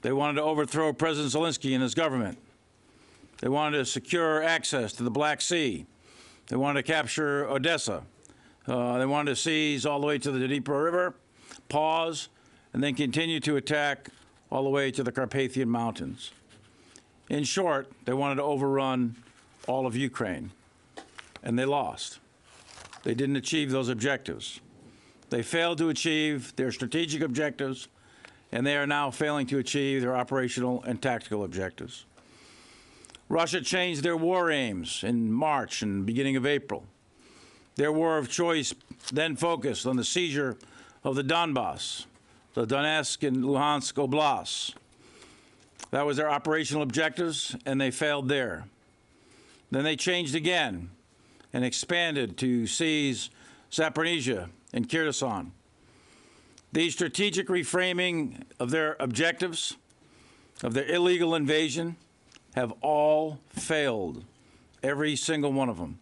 They wanted to overthrow President Zelensky and his government. They wanted to secure access to the Black Sea. They wanted to capture Odessa. They wanted to seize all the way to the Dnieper River, pause, and then continue to attack all the way to the Carpathian Mountains. In short, they wanted to overrun all of Ukraine, and they lost. They didn't achieve those objectives. They failed to achieve their strategic objectives, and they are now failing to achieve their operational and tactical objectives. Russia changed their war aims in March and beginning of April. Their war of choice then focused on the seizure of the Donbass, the Donetsk and Luhansk oblasts. That was their operational objectives, and they failed there. Then they changed again and expanded to seize Zaporizhia and Kherson. These strategic reframing of their objectives, of their illegal invasion, have all failed, every single one of them.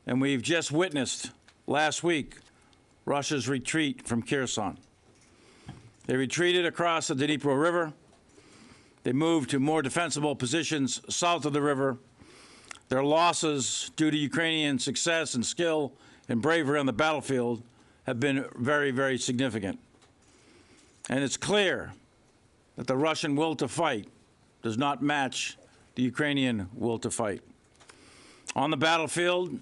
And we've just witnessed last week Russia's retreat from Kherson. They retreated across the Dnieper River. They moved to more defensible positions south of the river. Their losses due to Ukrainian success and skill and bravery on the battlefield have been very, very significant. And it's clear that the Russian will to fight does not match the Ukrainian will to fight. On the battlefield,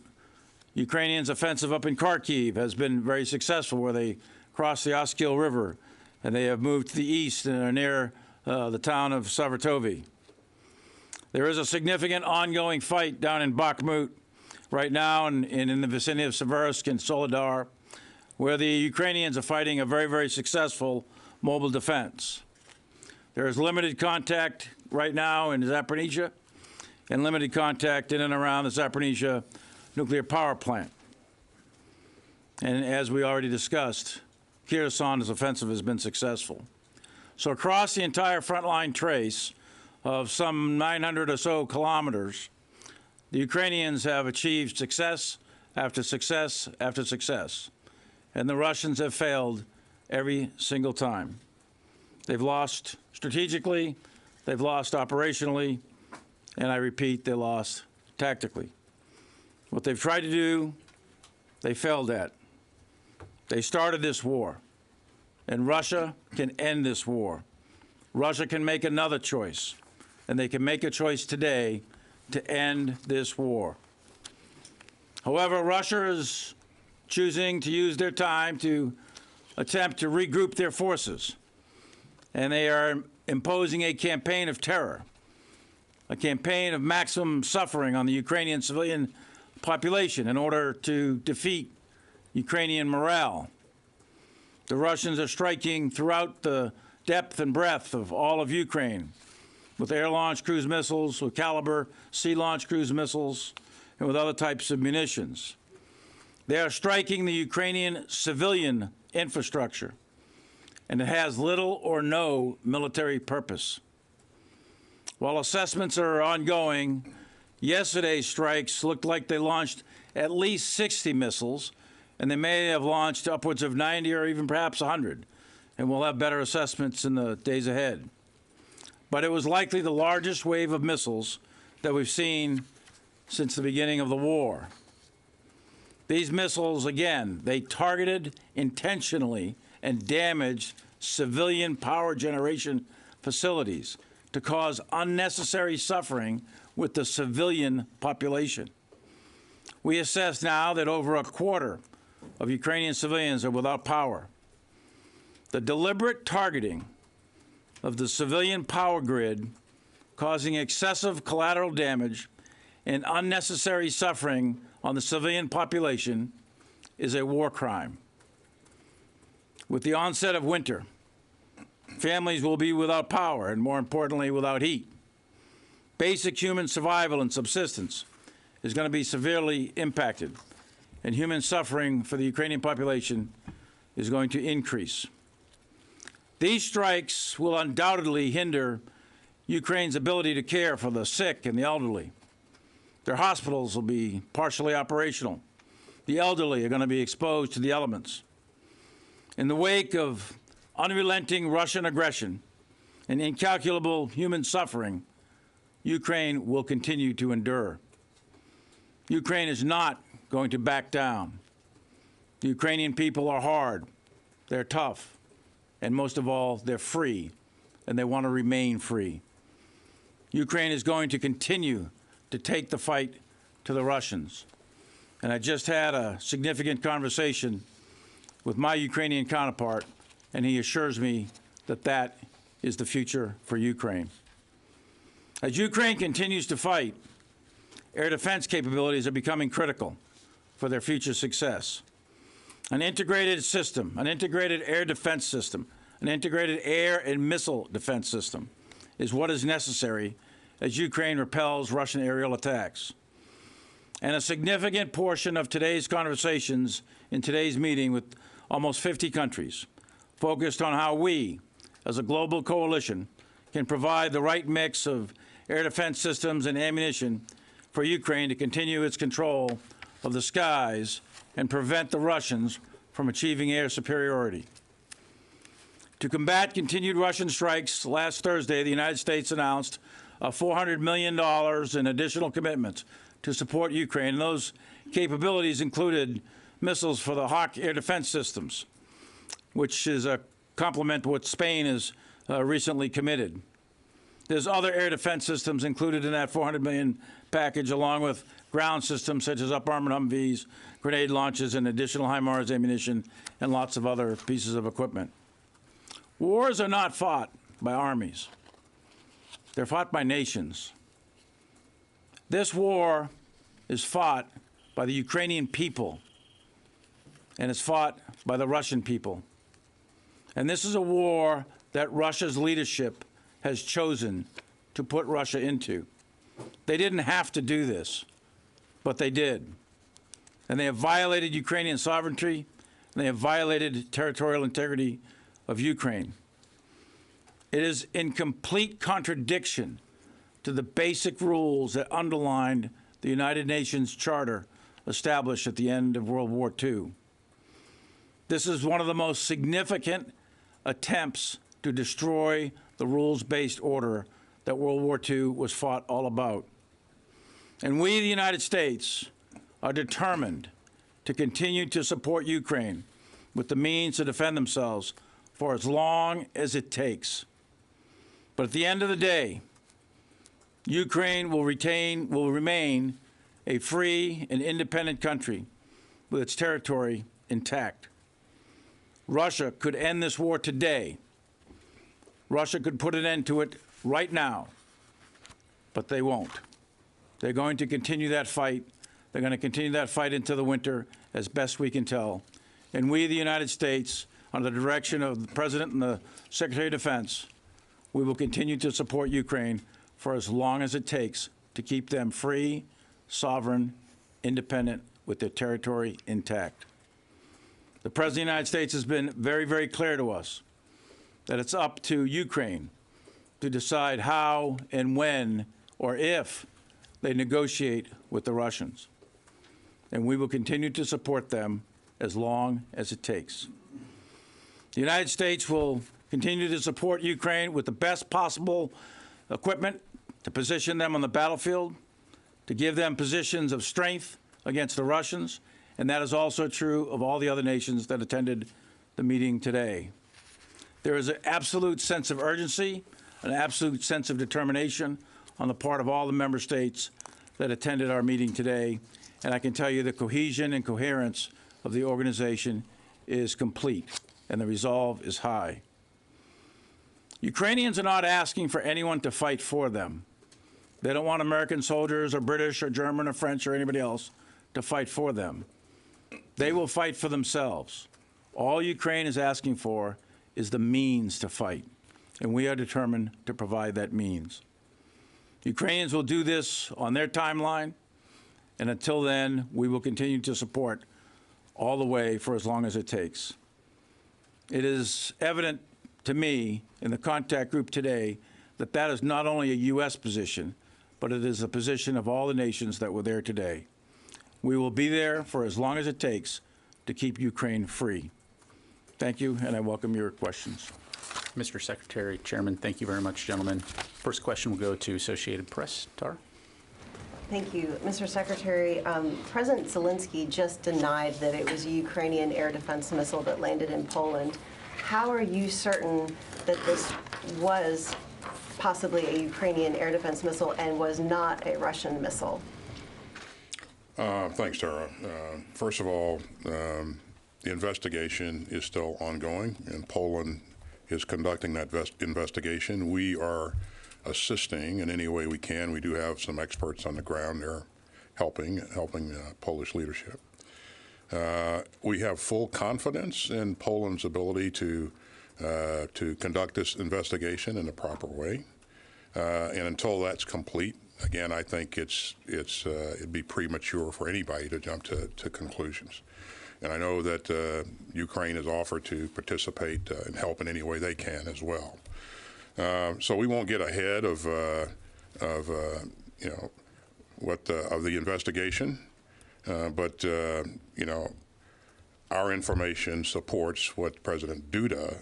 Ukrainians' offensive up in Kharkiv has been very successful, where they crossed the Oskil River, and they have moved to the east and are near the town of Savartovy. There is a significant ongoing fight down in Bakhmut right now and in the vicinity of Seversk and Soledar, where the Ukrainians are fighting a very, very successful mobile defense. There is limited contact right now in Zaporizhia and limited contact in and around the Zaporizhia nuclear power plant. And as we already discussed, Kherson's offensive has been successful. So across the entire frontline trace of some 900 or so kilometers, the Ukrainians have achieved success after success after success, and the Russians have failed every single time. They've lost strategically, they've lost operationally, and I repeat, they lost tactically. What they've tried to do, they failed at. They started this war, and Russia can end this war. Russia can make another choice, and they can make a choice today to end this war. However, Russia is choosing to use their time to attempt to regroup their forces, and they are imposing a campaign of terror, a campaign of maximum suffering on the Ukrainian civilian population in order to defeat Ukrainian morale. The Russians are striking throughout the depth and breadth of all of Ukraine with air-launched cruise missiles, with Caliber sea-launched cruise missiles, and with other types of munitions. They are striking the Ukrainian civilian infrastructure, and it has little or no military purpose. While assessments are ongoing, yesterday's strikes looked like they launched at least 60 missiles, and they may have launched upwards of 90 or even perhaps 100, and we'll have better assessments in the days ahead. But it was likely the largest wave of missiles that we've seen since the beginning of the war. These missiles, again, they targeted intentionally and damaged civilian power generation facilities to cause unnecessary suffering with the civilian population. We assess now that over a quarter of Ukrainian civilians are without power. The deliberate targeting of the civilian power grid, causing excessive collateral damage and unnecessary suffering on the civilian population, is a war crime. With the onset of winter, families will be without power and, more importantly, without heat. Basic human survival and subsistence is going to be severely impacted, and human suffering for the Ukrainian population is going to increase. These strikes will undoubtedly hinder Ukraine's ability to care for the sick and the elderly. Their hospitals will be partially operational. The elderly are going to be exposed to the elements. In the wake of unrelenting Russian aggression and incalculable human suffering, Ukraine will continue to endure. Ukraine is not going to back down. The Ukrainian people are hard, they're tough, and most of all, they're free, and they want to remain free. Ukraine is going to continue to take the fight to the Russians. And I just had a significant conversation with my Ukrainian counterpart, and he assures me that that is the future for Ukraine. As Ukraine continues to fight, air defense capabilities are becoming critical for their future success. An integrated system, an integrated air defense system, an integrated air and missile defense system is what is necessary as Ukraine repels Russian aerial attacks. And a significant portion of today's conversations in today's meeting with almost 50 countries focused on how we, as a global coalition, can provide the right mix of air defense systems and ammunition for Ukraine to continue its control of the skies and prevent the Russians from achieving air superiority. To combat continued Russian strikes, last Thursday, the United States announced $400 million in additional commitments to support Ukraine. And those capabilities included missiles for the Hawk air defense systems, which is a complement to what Spain has recently committed. There's other air defense systems included in that $400 million package, along with ground systems such as up-armored Humvees, grenade launches, and additional HIMARS ammunition, and lots of other pieces of equipment. Wars are not fought by armies. They're fought by nations. This war is fought by the Ukrainian people, and it's fought by the Russian people. And this is a war that Russia's leadership has chosen to put Russia into. They didn't have to do this, but they did. And they have violated Ukrainian sovereignty, and they have violated territorial integrity of Ukraine. It is in complete contradiction to the basic rules that underlined the United Nations Charter established at the end of World War II. This is one of the most significant attempts to destroy the rules-based order that World War II was fought all about. And we, the United States, are determined to continue to support Ukraine with the means to defend themselves for as long as it takes. But at the end of the day, Ukraine will remain a free and independent country with its territory intact. Russia could end this war today. Russia could put an end to it right now, but they won't. They're going to continue that fight. They're going to continue that fight into the winter as best we can tell. And we, the United States, under the direction of the President and the Secretary of Defense, we will continue to support Ukraine for as long as it takes to keep them free, sovereign, independent, with their territory intact. The President of the United States has been very, very clear to us that it's up to Ukraine to decide how and when or if they negotiate with the Russians. And we will continue to support them as long as it takes. The United States will continue to support Ukraine with the best possible equipment to position them on the battlefield, to give them positions of strength against the Russians, and that is also true of all the other nations that attended the meeting today. There is an absolute sense of urgency, an absolute sense of determination on the part of all the member states that attended our meeting today, and I can tell you the cohesion and coherence of the organization is complete, and the resolve is high. Ukrainians are not asking for anyone to fight for them. They don't want American soldiers or British or German or French or anybody else to fight for them. They will fight for themselves. All Ukraine is asking for is the means to fight, and we are determined to provide that means. Ukrainians will do this on their timeline, and until then, we will continue to support all the way for as long as it takes. It is evident to me in the contact group today that that is not only a U.S. position, but it is a position of all the nations that were there today. We will be there for as long as it takes to keep Ukraine free. Thank you, and I welcome your questions. Mr. Secretary, Chairman, thank you very much, gentlemen. First question will go to Associated Press. Tara? Thank you. Mr. Secretary, President Zelensky just denied that it was a Ukrainian air defense missile that landed in Poland. How are you certain that this was possibly a Ukrainian air defense missile and was not a Russian missile? Thanks, Tara. First of all, the investigation is still ongoing, and Poland is conducting that investigation. We are assisting in any way we can. We do have some experts on the ground there helping Polish leadership. We have full confidence in Poland's ability to conduct this investigation in the proper way. And until that's complete, again, I think it'd be premature for anybody to jump to conclusions. And I know that Ukraine has offered to participate and help in any way they can as well. So we won't get ahead of the investigation, but our information supports what President Duda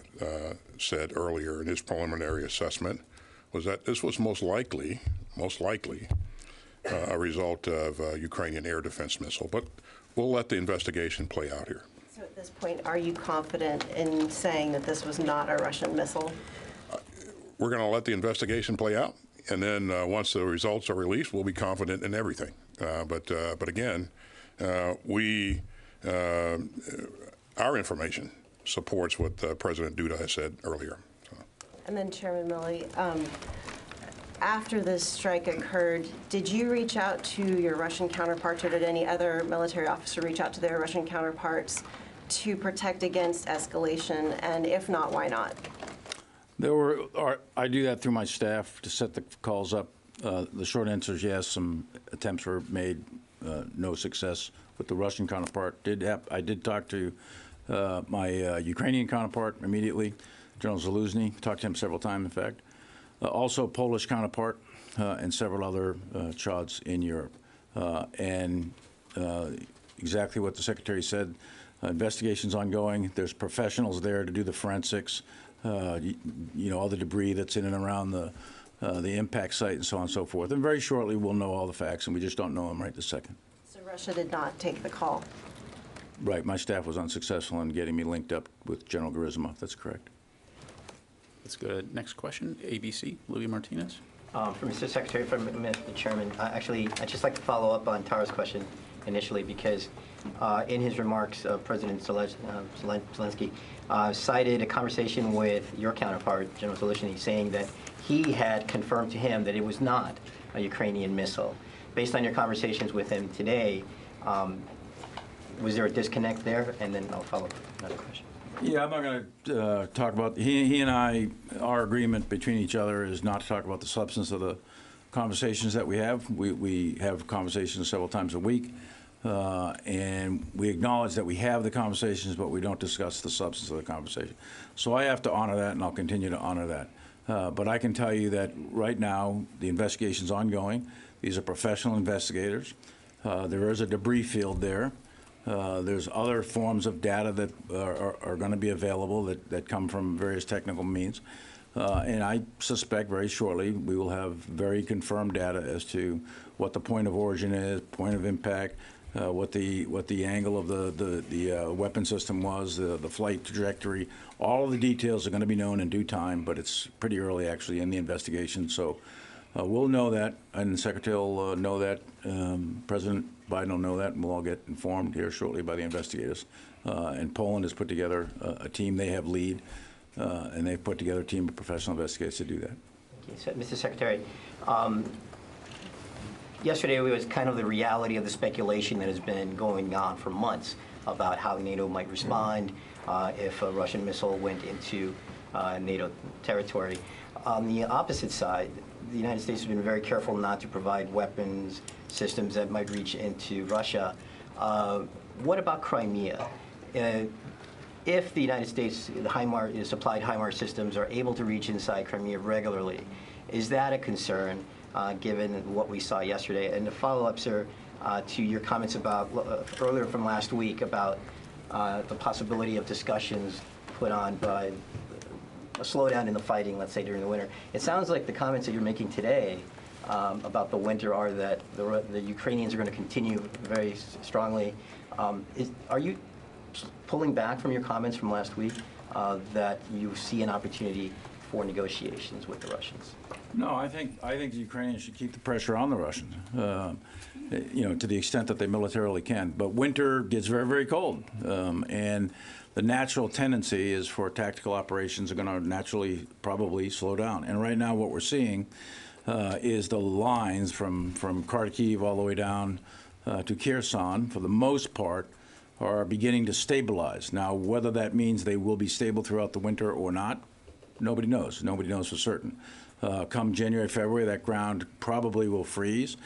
said earlier in his preliminary assessment, was that this was most likely a result of a Ukrainian air defense missile. But we'll let the investigation play out here. So at this point, are you confident in saying that this was not a Russian missile? We're going to let the investigation play out, and then once the results are released, we'll be confident in everything. But again, our information supports what President Duda has said earlier. So. And then Chairman Milley, after this strike occurred, did you reach out to your Russian counterparts, or did any other military officer reach out to their Russian counterparts to protect against escalation? And if not, why not? I do that through my staff to set the calls up. The short answer is yes. Some attempts were made, no success with the Russian counterpart. I did talk to my Ukrainian counterpart immediately, General Zaluzny. Talked to him several times, in fact. Also Polish counterpart and several other CHODs in Europe. And exactly what the Secretary said, investigation's ongoing. There's professionals there to do the forensics. All the debris that's in and around the impact site and so on and so forth. And very shortly, we'll know all the facts, and we just don't know them right this second. So Russia did not take the call? Right. My staff was unsuccessful in getting me linked up with General Gerasimov. That's correct. Let's go to the next question. ABC, Louis Martinez. For Mr. Secretary, for Mr. Chairman, actually, I'd just like to follow up on Tara's question initially, because in his remarks, President Zelensky cited a conversation with your counterpart, General Zaluzny, saying that he had confirmed to him that it was not a Ukrainian missile. Based on your conversations with him today, was there a disconnect there? And then I'll follow up with another question. Yeah, I'm not going to talk about, he and I, our agreement between each other is not to talk about the substance of the conversations that we have. We have conversations several times a week. And we acknowledge that we have the conversations, but we don't discuss the substance of the conversation. So I have to honor that, and I'll continue to honor that. But I can tell you that right now, the investigation's ongoing. These are professional investigators. There is a debris field there. There's other forms of data that are going to be available that come from various technical means. And I suspect very shortly we will have very confirmed data as to what the point of origin is, point of impact, what the angle of the weapon system was, the flight trajectory. All of the details are going to be known in due time, but it's pretty early actually in the investigation. So we'll know that, and the Secretary will know that. President Biden will know that, and we'll all get informed here shortly by the investigators. And Poland has put together a team they have lead, and they've put together a team of professional investigators to do that. Thank you. So, Mr. Secretary, yesterday was kind of the reality of the speculation that has been going on for months about how NATO might respond if a Russian missile went into NATO territory. On the opposite side, the United States has been very careful not to provide weapons systems that might reach into Russia. What about Crimea? If the United States, the supplied HIMARS systems are able to reach inside Crimea regularly, is that a concern given what we saw yesterday? And to follow up, sir, to your comments about earlier from last week about the possibility of discussions put on by a slowdown in the fighting, let's say, during the winter. It sounds like the comments that you're making today about the winter are that the Ukrainians are going to continue very strongly. Are you pulling back from your comments from last week that you see an opportunity for negotiations with the Russians? No, I think the Ukrainians should keep the pressure on the Russians, to the extent that they militarily can. But winter gets very, very cold, and the natural tendency is for tactical operations are going to naturally probably slow down. And right now, what we're seeing is the lines from Kharkiv all the way down to Kherson, for the most part, are beginning to stabilize. Now, whether that means they will be stable throughout the winter or not, nobody knows. Nobody knows for certain. Come January, February, that ground probably will freeze,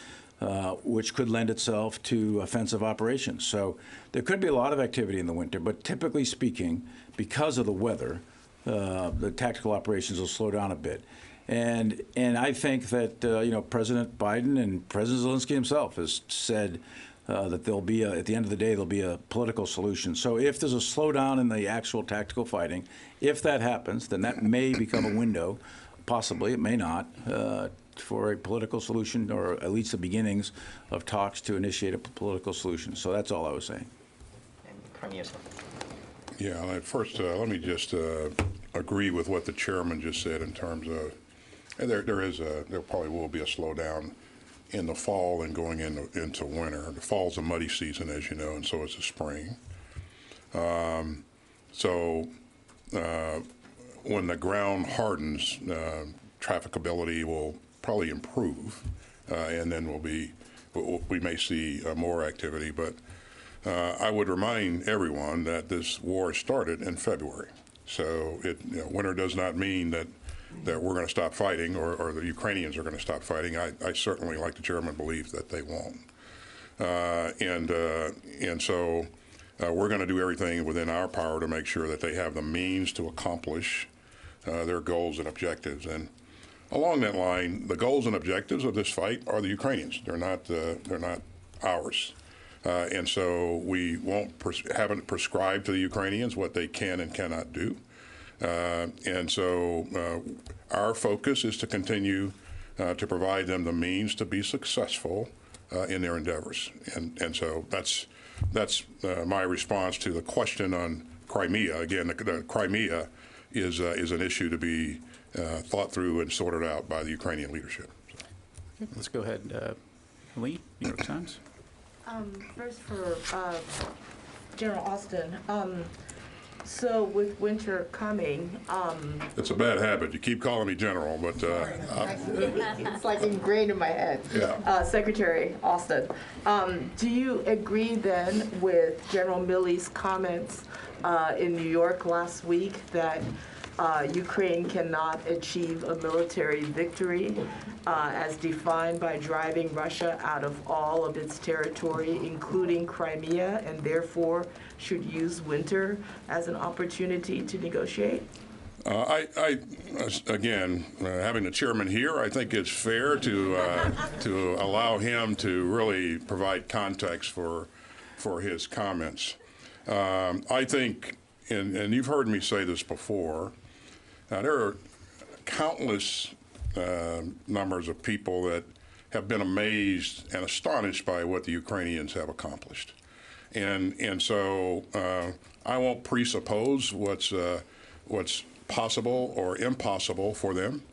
which could lend itself to offensive operations. So there could be a lot of activity in the winter, but typically speaking, because of the weather, the tactical operations will slow down a bit. And I think that President Biden and President Zelensky himself has said that there'll be at the end of the day, there'll be a political solution. So if there's a slowdown in the actual tactical fighting, if that happens, then that may become a window, possibly, it may not, for a political solution, or at least the beginnings of talks to initiate a political solution. So that's all I was saying. And Crimea. Yeah, first, let me just agree with what the chairman just said in terms of there probably will be a slowdown in the fall and going into winter. The fall's a muddy season, as you know, and so is the spring. When the ground hardens, trafficability will probably improve, and then we may see more activity. But I would remind everyone that this war started in February. So winter does not mean that we're going to stop fighting, or the Ukrainians are going to stop fighting. I certainly, like the chairman, believe that they won't. And so we're going to do everything within our power to make sure that they have the means to accomplish their goals and objectives. And along that line, the goals and objectives of this fight are the Ukrainians. They're not ours. And so we haven't prescribed to the Ukrainians what they can and cannot do. And so our focus is to continue to provide them the means to be successful in their endeavors. And so that's my response to the question on Crimea. Again, the Crimea is an issue to be thought through and sorted out by the Ukrainian leadership. Okay, let's go ahead. Lee, New York Times. First for General Austin. So with winter coming, It's a bad habit. You keep calling me general, but it's like ingrained in my head. Yeah. Secretary Austin, do you agree then with General Milley's comments in New York last week that Ukraine cannot achieve a military victory as defined by driving Russia out of all of its territory, including Crimea, and therefore should use winter as an opportunity to negotiate? Again, having the chairman here, I think it's fair to allow him to really provide context for his comments. I think, and you've heard me say this before, there are countless numbers of people that have been amazed and astonished by what the Ukrainians have accomplished. And so I won't presuppose what's possible or impossible for them.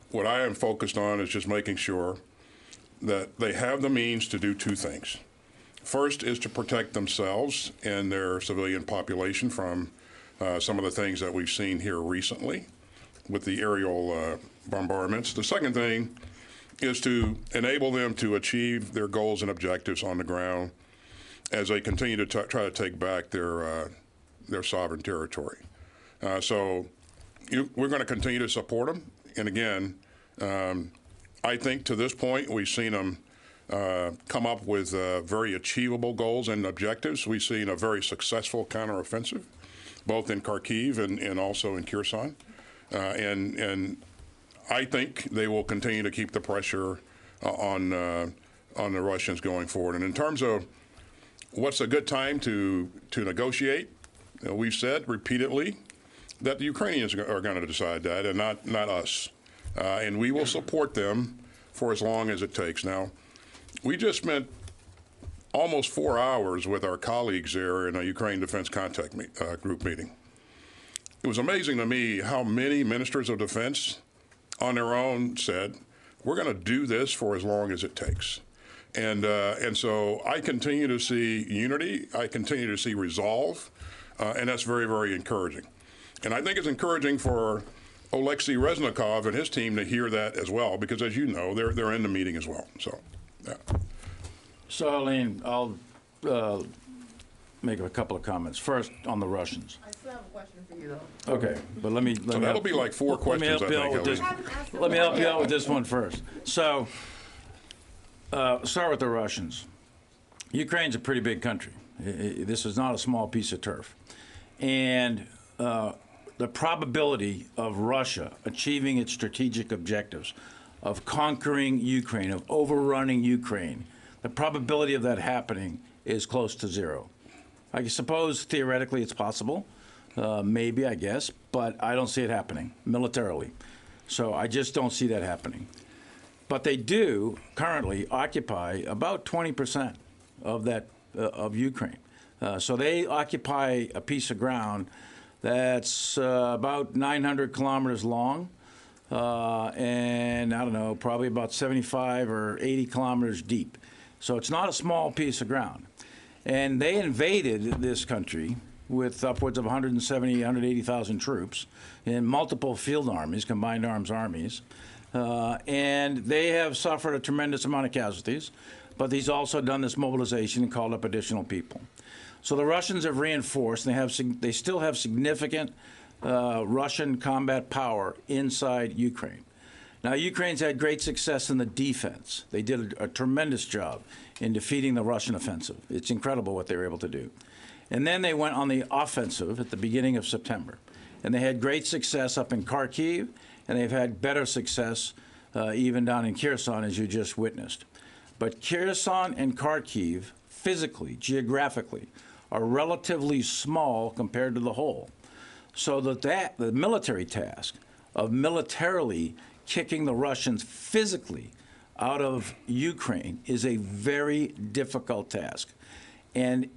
What I am focused on is just making sure that they have the means to do two things. First is to protect themselves and their civilian population from some of the things that we've seen here recently with the aerial bombardments. The second thing is to enable them to achieve their goals and objectives on the ground as they continue to try to take back their sovereign territory. So we're going to continue to support them. And again, I think to this point we've seen them come up with very achievable goals and objectives. We've seen a very successful counteroffensive, both in Kharkiv and also in Kherson. And I think they will continue to keep the pressure on the Russians going forward. And in terms of what's a good time to negotiate, we've said repeatedly that the Ukrainians are going to decide that, and not us. And we will support them for as long as it takes. Now, we just spent almost 4 hours with our colleagues there in a Ukraine Defense Contact Group meeting. It was amazing to me how many ministers of defense on their own said, we're going to do this for as long as it takes. And so I continue to see unity. I continue to see resolve. And that's very, very encouraging. And I think it's encouraging for Oleksiy Reznikov and his team to hear that as well, because as you know, they're in the meeting as well. So, yeah. So, Arlene, I'll make a couple of comments. First, on the Russians. I still have a question for you, though. Okay, but let me So that'll be like 4 questions, I think. Let me help you out with this one first. So, start with the Russians. Ukraine's a pretty big country. This is not a small piece of turf. And the probability of Russia achieving its strategic objectives, of conquering Ukraine, of overrunning Ukraine, the probability of that happening is close to zero. I suppose theoretically it's possible, maybe, I guess, but I don't see it happening militarily. So I just don't see that happening. But they do currently occupy about 20% of that of Ukraine. So they occupy a piece of ground that's about 900 kilometers long, and I don't know, probably about 75 or 80 kilometers deep. So it's not a small piece of ground. And they invaded this country with upwards of 170, 180,000 troops in multiple field armies, combined arms armies. And they have suffered a tremendous amount of casualties, but he's also done this mobilization and called up additional people. So the Russians have reinforced, and they still have significant Russian combat power inside Ukraine. Now, Ukraine's had great success in the defense. They did a tremendous job in defeating the Russian offensive. It's incredible what they were able to do. And then they went on the offensive at the beginning of September. And they had great success up in Kharkiv, and they've had better success even down in Kherson, as you just witnessed. But Kherson and Kharkiv, physically, geographically, are relatively small compared to the whole. So that the military task of militarily kicking the Russians physically out of Ukraine is a very difficult task. And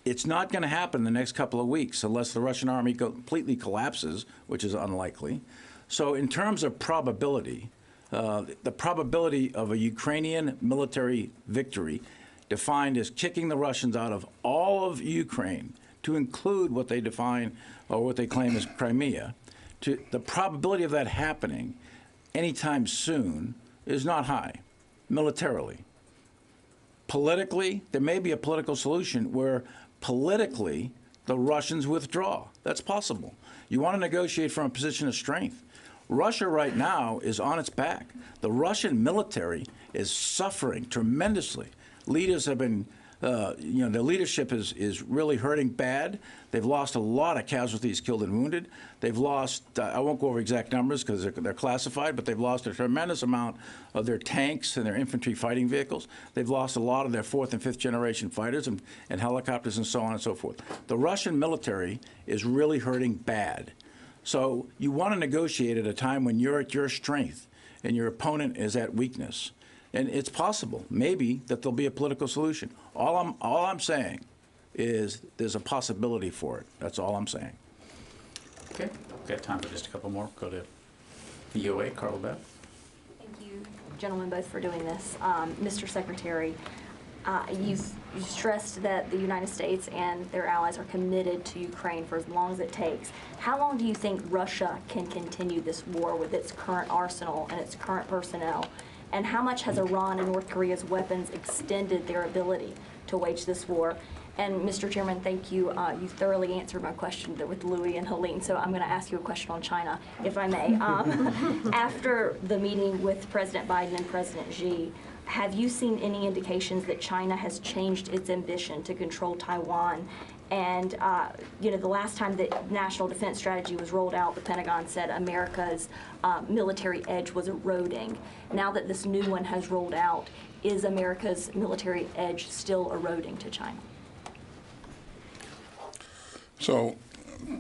it's not going to happen in the next couple of weeks unless the Russian army completely collapses, which is unlikely. So in terms of probability, the probability of a Ukrainian military victory defined as kicking the Russians out of all of Ukraine, to include what they define or what they claim as Crimea, the probability of that happening anytime soon is not high, militarily. Politically, there may be a political solution where politically the Russians withdraw. That's possible. You want to negotiate from a position of strength. Russia right now is on its back. The Russian military is suffering tremendously. Leaders have been, their leadership is really hurting bad. They've lost a lot of casualties, killed and wounded. They've lost, I won't go over exact numbers because they're classified, but they've lost a tremendous amount of their tanks and their infantry fighting vehicles. They've lost a lot of their 4th and 5th generation fighters and helicopters and so on and so forth. The Russian military is really hurting bad. So you want to negotiate at a time when you're at your strength and your opponent is at weakness. And it's possible, maybe, that there'll be a political solution. All I'm saying is there's a possibility for it. That's all I'm saying. Okay, we've got time for just a couple more. Go to VOA, Carl Beth. Thank you, gentlemen, both for doing this. Mr. Secretary, you've stressed that the United States and their allies are committed to Ukraine for as long as it takes. How long do you think Russia can continue this war with its current arsenal and its current personnel? And how much has Iran and North Korea's weapons extended their ability to wage this war? And Mr. Chairman, thank you. You thoroughly answered my question with Louis and Helene, so I'm going to ask you a question on China, if I may. After the meeting with President Biden and President Xi, have you seen any indications that China has changed its ambition to control Taiwan? And, the last time the National Defense Strategy was rolled out, the Pentagon said America's military edge was eroding. Now that this new one has rolled out, is America's military edge still eroding to China? So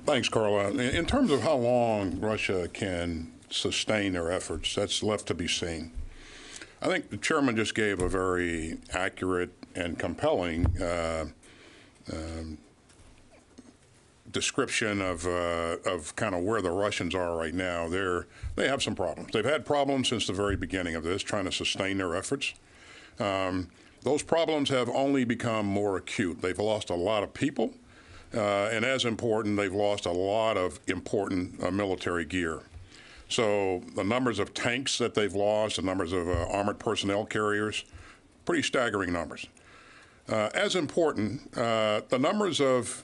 Thanks, Carla. In terms of how long Russia can sustain their efforts, that's left to be seen. I think the chairman just gave a very accurate and compelling description of kind of where the Russians are right now. They have some problems. They've had problems since the very beginning of this, trying to sustain their efforts. Those problems have only become more acute. They've lost a lot of people, and as important, they've lost a lot of important military gear. So the numbers of tanks that they've lost, the numbers of armored personnel carriers, pretty staggering numbers. As important, the numbers of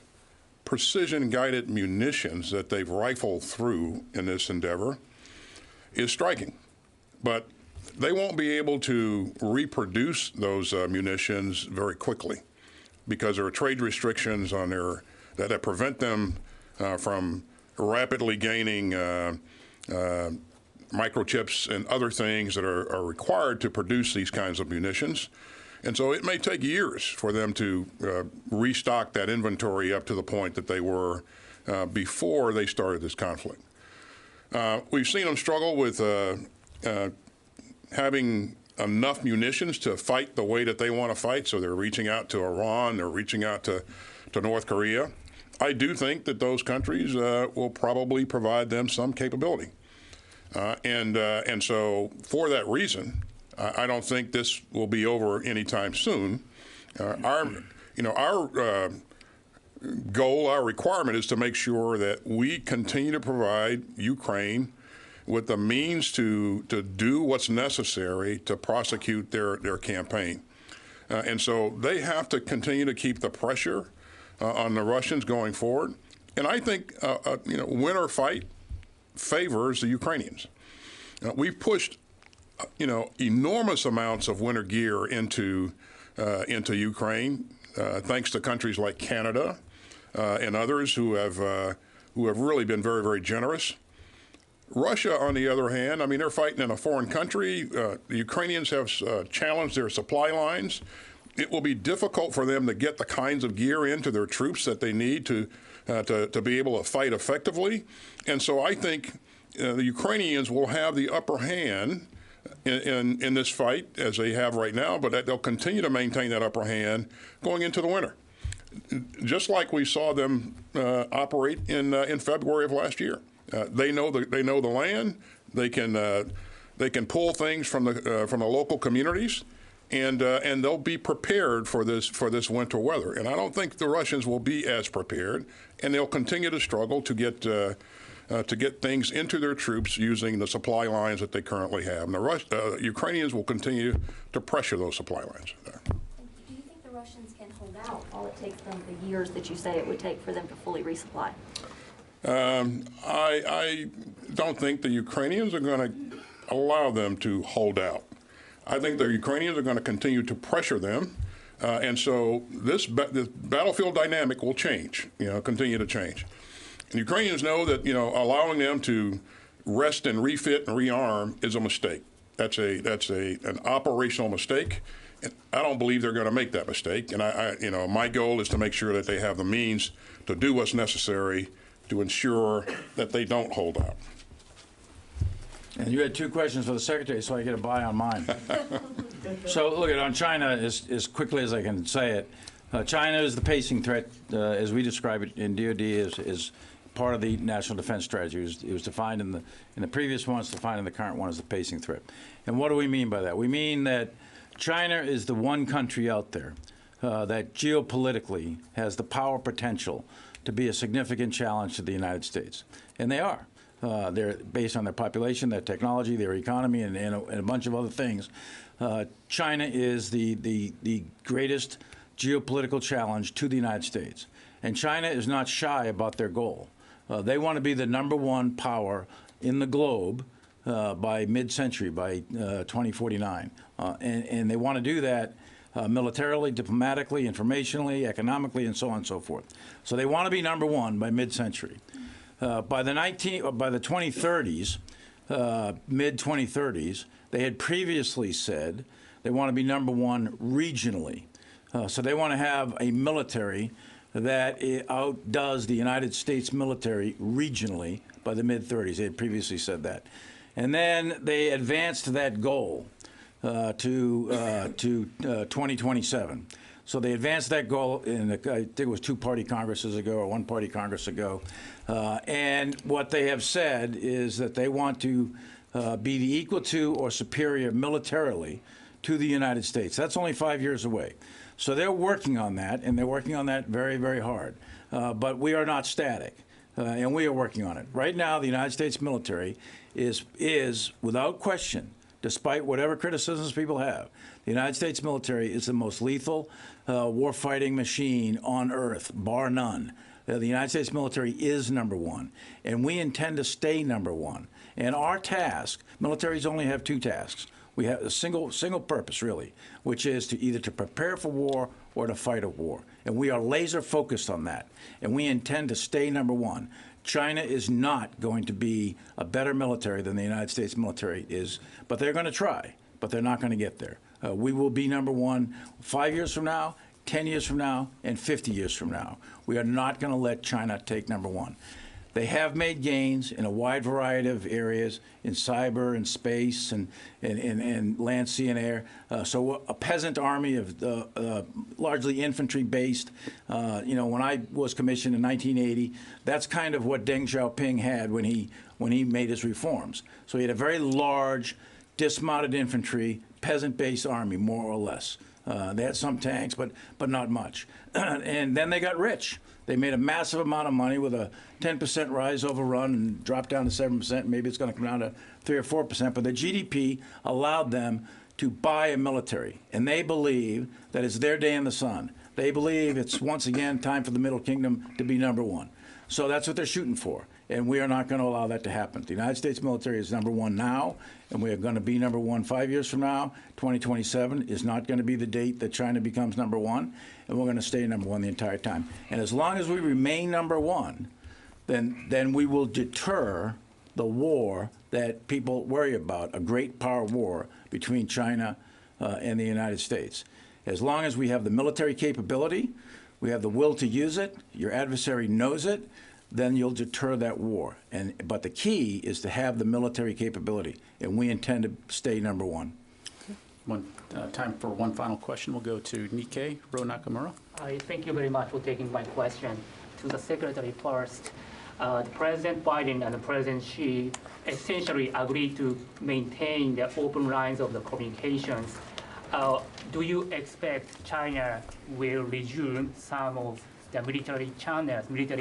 precision-guided munitions that they've rifled through in this endeavor is striking. But they won't be able to reproduce those munitions very quickly because there are trade restrictions on that prevent them from rapidly gaining microchips and other things that are required to produce these kinds of munitions. And so it may take years for them to restock that inventory up to the point that they were before they started this conflict. We've seen them struggle with having enough munitions to fight the way that they want to fight, so they're reaching out to Iran, they're reaching out to North Korea. I do think that those countries will probably provide them some capability. And so for that reason, I don't think this will be over anytime soon. Our goal, our requirement is to make sure that we continue to provide Ukraine with the means to do what's necessary to prosecute their campaign. And so they have to continue to keep the pressure on the Russians going forward. And I think, win or fight favors the Ukrainians. We've pushed enormous amounts of winter gear into Ukraine, thanks to countries like Canada and others who have really been very, very generous. Russia, on the other hand, I mean, they're fighting in a foreign country. The Ukrainians have challenged their supply lines. It will be difficult for them to get the kinds of gear into their troops that they need to be able to fight effectively. And so I think the Ukrainians will have the upper hand in this fight, as they have right now, but they'll continue to maintain that upper hand going into the winter, just like we saw them operate in February of last year. They know the land. They can pull things from the local communities, and they'll be prepared for this winter weather. And I don't think the Russians will be as prepared, and they'll continue to struggle to get things into their troops using the supply lines that they currently have. And the Ukrainians will continue to pressure those supply lines. Do you think the Russians can hold out all it takes them the years that you say it would take for them to fully resupply? I don't think the Ukrainians are going to allow them to hold out. I think the Ukrainians are going to continue to pressure them. And so this battlefield dynamic will change, continue to change. And Ukrainians know that, allowing them to rest and refit and rearm is a mistake. That's an operational mistake. And I don't believe they're going to make that mistake. And my goal is to make sure that they have the means to do what's necessary to ensure that they don't hold out. And you had two questions for the Secretary, so I get a buy on mine. So look, on China, as quickly as I can say it, China is the pacing threat, as we describe it in DoD, is part of the national defense strategy. It was defined in the previous one, it's defined in the current one as the pacing threat. And what do we mean by that? We mean that China is the one country out there that geopolitically has the power potential to be a significant challenge to the United States. And they are. They're based on their population, their technology, their economy, and a bunch of other things. China is the greatest geopolitical challenge to the United States. And China is not shy about their goal. They want to be the #1 power in the globe by mid-century, by 2049. And they want to do that militarily, diplomatically, informationally, economically, and so on and so forth. So they want to be #1 by mid-century. By the 2030s, mid-2030s, they had previously said they want to be #1 regionally. So they want to have a military that it outdoes the United States military regionally by the mid-30s. They had previously said that. And then they advanced that goal to 2027. So they advanced that goal in, I think it was two-party Congresses ago or one-party Congress ago. And what they have said is that they want to be the equal to or superior militarily to the United States. That's only 5 years away. So they're working on that, and they're working on that very, very hard. But we are not static, and we are working on it. Right now, the United States military is without question, despite whatever criticisms people have, the United States military is the most lethal warfighting machine on earth, bar none. The United States military is number one, and we intend to stay number one. And our task, militaries only have two tasks. We have a single purpose, really, which is to either to prepare for war or to fight a war. And we are laser focused on that. And we intend to stay number one. China is not going to be a better military than the United States military is, but they're going to try, but they're not going to get there. We will be number one 5 years from now, 10 years from now, and 50 years from now. We are not going to let China take number one. They have made gains in a wide variety of areas, in cyber and space and land, sea, and air. So a peasant army of largely infantry-based. When I was commissioned in 1980, that's kind of what Deng Xiaoping had when he made his reforms. So he had a very large, dismounted infantry, peasant-based army, more or less. They had some tanks, but not much. And then they got rich. They made a massive amount of money with a 10% rise overrun and dropped down to 7%. Maybe it's going to come down to 3 or 4%. But the GDP allowed them to buy a military. And they believe that it's their day in the sun. They believe it's, once again, time for the Middle Kingdom to be number one. So that's what they're shooting for. And we are not going to allow that to happen. The United States military is number one now, and we are going to be number one 5 years from now. 2027 is not going to be the date that China becomes number one, and we're going to stay number one the entire time. And as long as we remain number one, then we will deter the war that people worry about, a great power war between China and the United States. As long as we have the military capability, we have the will to use it, your adversary knows it, then you'll deter that war. But the key is to have the military capability, and we intend to stay number one. Time for one final question. We'll go to Nikkei, Ro Nakamura. Thank you very much for taking my question. To the Secretary first, President Biden and President Xi essentially agreed to maintain the open lines of the communications. Do you expect China will resume some of the military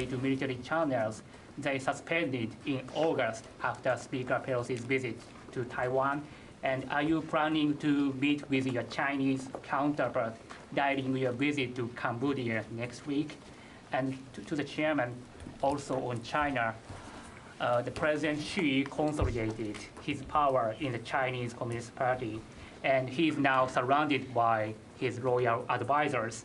to military channels they suspended in August after Speaker Pelosi's visit to Taiwan? And are you planning to meet with your Chinese counterpart during your visit to Cambodia next week? And to the chairman, also on China, the President Xi consolidated his power in the Chinese Communist Party, and he's now surrounded by his loyal advisors.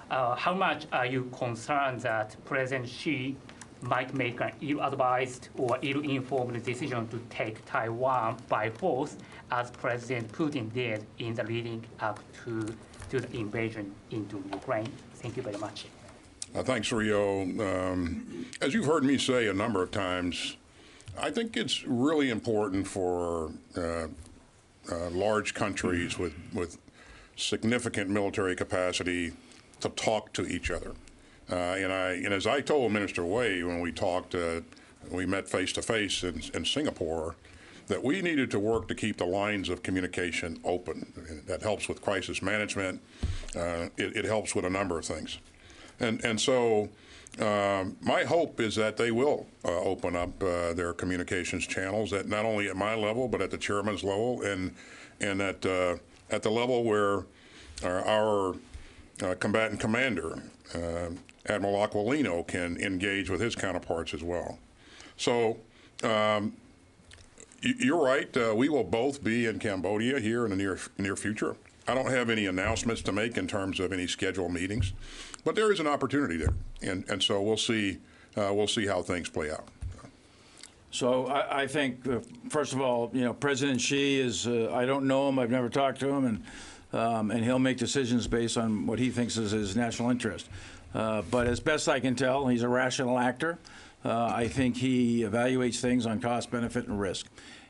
How much are you concerned that President Xi might make an ill-advised or ill-informed decision to take Taiwan by force, as President Putin did in the leading up to the invasion into Ukraine? Thank you very much. Thanks, Rio. As you've heard me say a number of times, I think it's really important for large countries with significant military capacity to talk to each other. And as I told Minister Wei when we talked, we met face to face in Singapore, that we needed to work to keep the lines of communication open. That helps with crisis management. It helps with a number of things. And so my hope is that they will open up their communications channels, at not only at my level, but at the chairman's level, and at the level where our combatant commander, Admiral Aquilino, can engage with his counterparts as well. So you're right. We will both be in Cambodia here in the near future. I don't have any announcements to make in terms of any scheduled meetings, but there is an opportunity there, and so we'll see how things play out. So I think, first of all, President Xi is, I don't know him, I've never talked to him, and he'll make decisions based on what he thinks is his national interest. But as best I can tell, he's a rational actor. I think he evaluates things on cost, benefit, and risk.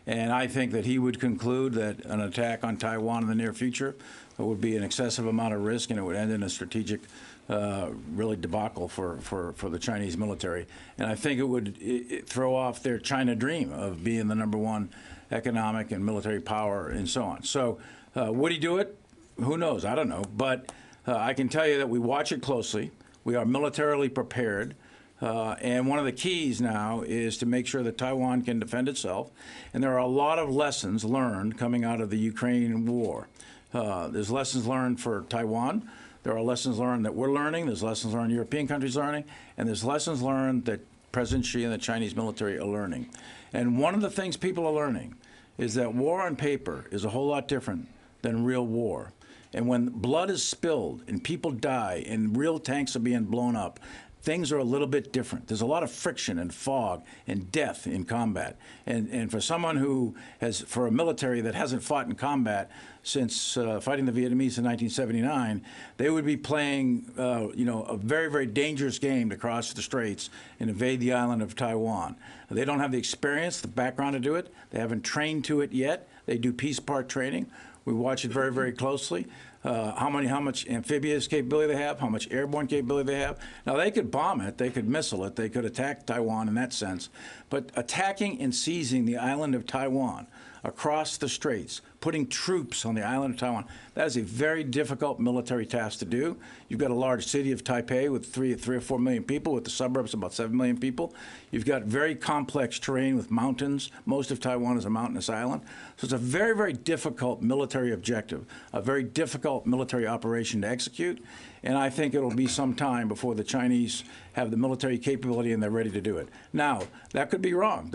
And I think that he would conclude that an attack on Taiwan in the near future would be an excessive amount of risk, and it would end in a strategic, really debacle for the Chinese military. And I think it would throw off their China dream of being the #1 economic and military power and so on. So would he do it? Who knows? I don't know. But I can tell you that we watch it closely. We are militarily prepared. And one of the keys now is to make sure that Taiwan can defend itself. And there are a lot of lessons learned coming out of the Ukraine war. There's lessons learned for Taiwan. There are lessons learned that we're learning. There's lessons learned European countries learning. And there's lessons learned that President Xi and the Chinese military are learning. And one of the things people are learning is that war on paper is a whole lot different than real war. And when blood is spilled and people die and real tanks are being blown up, things are a little bit different. There's a lot of friction and fog and death in combat. And for someone who has, for a military that hasn't fought in combat since fighting the Vietnamese in 1979, they would be playing, a very, very dangerous game to cross the straits and invade the island of Taiwan. They don't have the experience, the background to do it. They haven't trained to it yet. They do piece part training. We watch it very, very closely. How much amphibious capability they have, how much airborne capability they have. Now, they could bomb it, they could missile it, they could attack Taiwan in that sense. But attacking and seizing the island of Taiwan across the straits, putting troops on the island of Taiwan, that is a very difficult military task to do. You've got a large city of Taipei with 3 or 4 million people, with the suburbs about 7 million people. You've got very complex terrain with mountains. Most of Taiwan is a mountainous island. So it's a very, very difficult military objective, a very difficult military operation to execute. And I think it'll be some time before the Chinese have the military capability and they're ready to do it. Now, that could be wrong.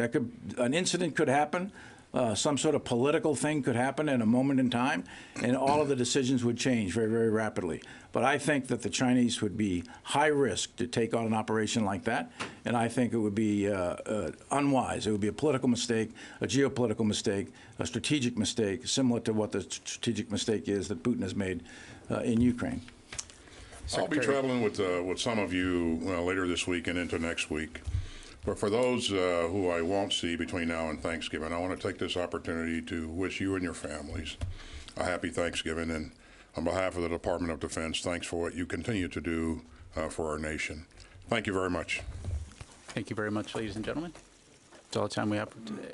An incident could happen. Some sort of political thing could happen in a moment in time, and all of the decisions would change very, very rapidly. But I think that the Chinese would be high risk to take on an operation like that, and I think it would be unwise. It would be a political mistake, a geopolitical mistake, a strategic mistake, similar to what the strategic mistake is that Putin has made in Ukraine. I'll be traveling with some of you later this week and into next week. But for those who I won't see between now and Thanksgiving, I want to take this opportunity to wish you and your families a happy Thanksgiving. And on behalf of the Department of Defense, thanks for what you continue to do for our nation. Thank you very much. Thank you very much, ladies and gentlemen. That's all the time we have for today.